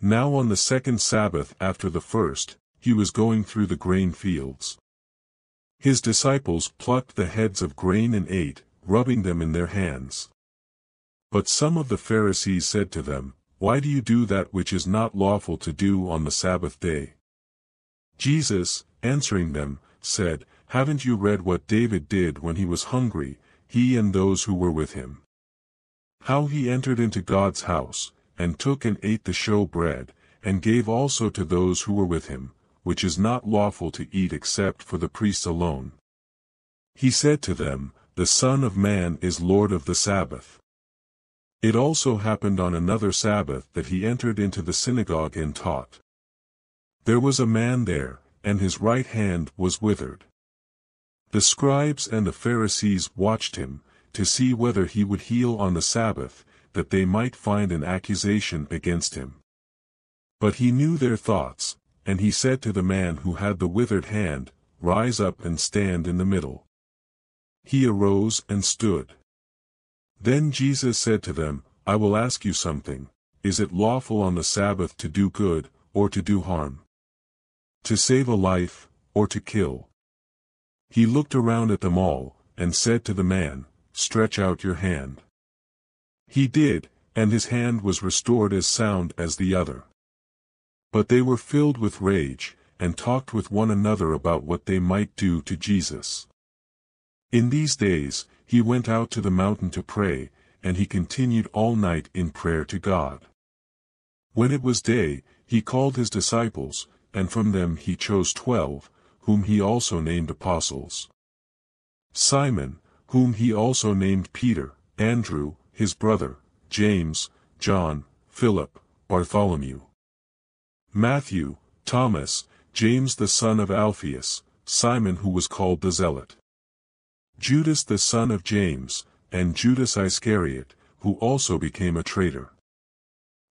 Now on the second Sabbath after the first, he was going through the grain fields. His disciples plucked the heads of grain and ate, rubbing them in their hands. But some of the Pharisees said to them, "Why do you do that which is not lawful to do on the Sabbath day?" Jesus, answering them, said, "Haven't you read what David did when he was hungry, he and those who were with him? How he entered into God's house, and took and ate the show bread, and gave also to those who were with him, which is not lawful to eat except for the priests alone. He said to them, The Son of Man is Lord of the Sabbath." It also happened on another Sabbath that he entered into the synagogue and taught. There was a man there, and his right hand was withered. The scribes and the Pharisees watched him, to see whether he would heal on the Sabbath, that they might find an accusation against him. But he knew their thoughts, and he said to the man who had the withered hand, "Rise up and stand in the middle." He arose and stood. Then Jesus said to them, "I will ask you something. Is it lawful on the Sabbath to do good, or to do harm? To save a life, or to kill?" He looked around at them all, and said to the man, "Stretch out your hand." He did, and his hand was restored as sound as the other. But they were filled with rage, and talked with one another about what they might do to Jesus. In these days, he went out to the mountain to pray, and he continued all night in prayer to God. When it was day, he called his disciples, and from them he chose 12, whom he also named apostles. Simon, whom he also named Peter, Andrew, his brother, James, John, Philip, Bartholomew, Matthew, Thomas, James the son of Alphaeus, Simon who was called the Zealot, Judas the son of James, and Judas Iscariot, who also became a traitor.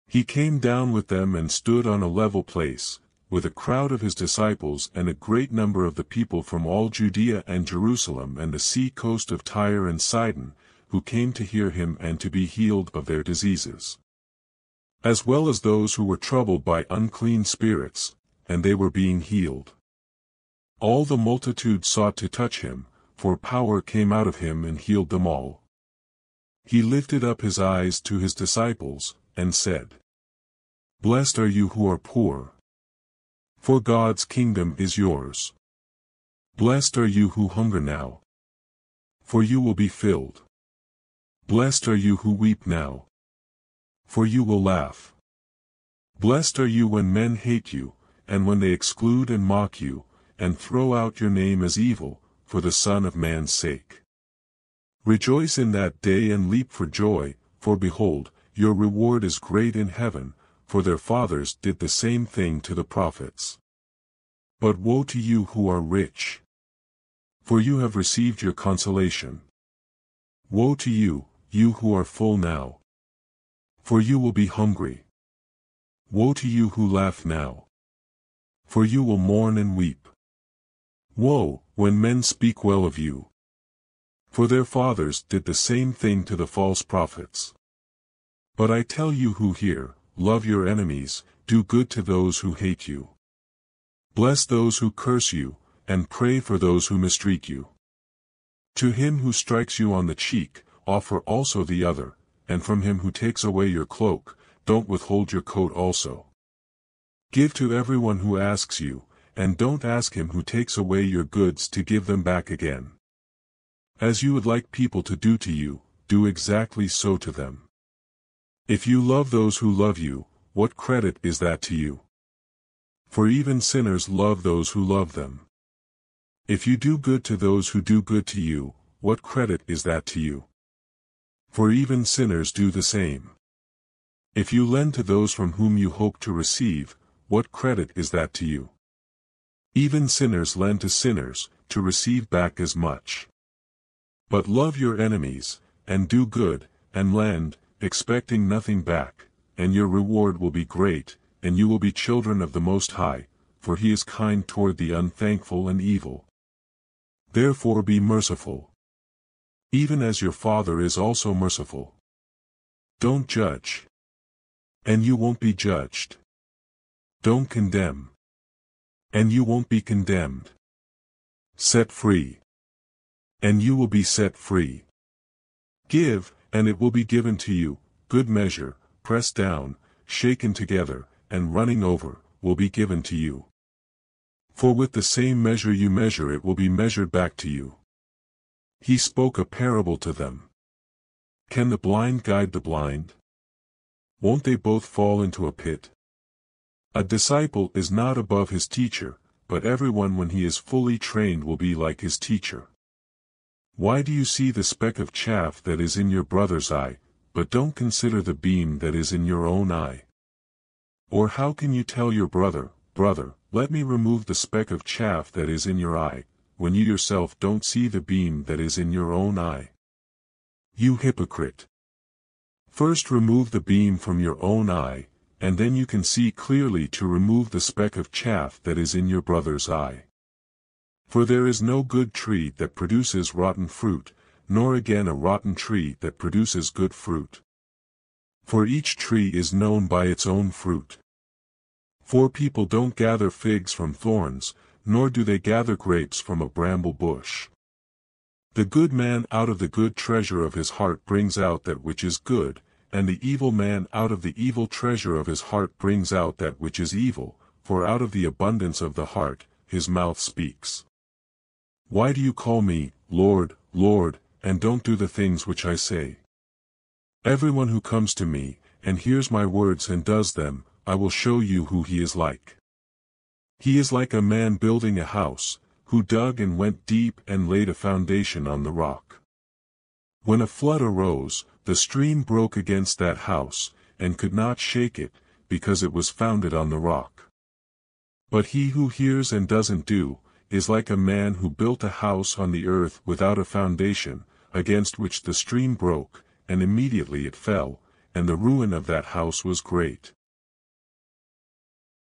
He came down with them and stood on a level place, with a crowd of his disciples and a great number of the people from all Judea and Jerusalem and the sea coast of Tyre and Sidon, who came to hear him and to be healed of their diseases, as well as those who were troubled by unclean spirits, and they were being healed. All the multitude sought to touch him, for power came out of him and healed them all. He lifted up his eyes to his disciples, and said, "Blessed are you who are poor, for God's kingdom is yours. Blessed are you who hunger now, for you will be filled. Blessed are you who weep now, for you will laugh. Blessed are you when men hate you, and when they exclude and mock you, and throw out your name as evil, for the Son of Man's sake. Rejoice in that day and leap for joy, for behold, your reward is great in heaven, for their fathers did the same thing to the prophets. But woe to you who are rich, for you have received your consolation. Woe to you, you who are full now, for you will be hungry. Woe to you who laugh now, for you will mourn and weep. Woe, when men speak well of you, for their fathers did the same thing to the false prophets. But I tell you who hear, love your enemies, do good to those who hate you. Bless those who curse you, and pray for those who mistreat you. To him who strikes you on the cheek, offer also the other, and from him who takes away your cloak, don't withhold your coat also. Give to everyone who asks you, and don't ask him who takes away your goods to give them back again. As you would like people to do to you, do exactly so to them. If you love those who love you, what credit is that to you? For even sinners love those who love them. If you do good to those who do good to you, what credit is that to you? For even sinners do the same. If you lend to those from whom you hope to receive, what credit is that to you? Even sinners lend to sinners, to receive back as much. But love your enemies, and do good, and lend, expecting nothing back, and your reward will be great, and you will be children of the Most High, for he is kind toward the unthankful and evil. Therefore be merciful, even as your Father is also merciful. Don't judge, and you won't be judged. Don't condemn. And you won't be condemned. Set free. And you will be set free. Give, and it will be given to you, good measure, pressed down, shaken together, and running over, will be given to you. For with the same measure you measure it will be measured back to you. He spoke a parable to them. Can the blind guide the blind? Won't they both fall into a pit? A disciple is not above his teacher, but everyone when he is fully trained will be like his teacher. Why do you see the speck of chaff that is in your brother's eye, but don't consider the beam that is in your own eye? Or how can you tell your brother, Brother, let me remove the speck of chaff that is in your eye, when you yourself don't see the beam that is in your own eye? You hypocrite! First remove the beam from your own eye, and then you can see clearly to remove the speck of chaff that is in your brother's eye. For there is no good tree that produces rotten fruit, nor again a rotten tree that produces good fruit. For each tree is known by its own fruit. For people don't gather figs from thorns, nor do they gather grapes from a bramble bush. The good man out of the good treasure of his heart brings out that which is good, and the evil man out of the evil treasure of his heart brings out that which is evil, for out of the abundance of the heart, his mouth speaks. Why do you call me, Lord, Lord, and don't do the things which I say? Everyone who comes to me, and hears my words and does them, I will show you who he is like. He is like a man building a house, who dug and went deep and laid a foundation on the rock. When a flood arose, the stream broke against that house, and could not shake it, because it was founded on the rock. But he who hears and doesn't do, is like a man who built a house on the earth without a foundation, against which the stream broke, and immediately it fell, and the ruin of that house was great.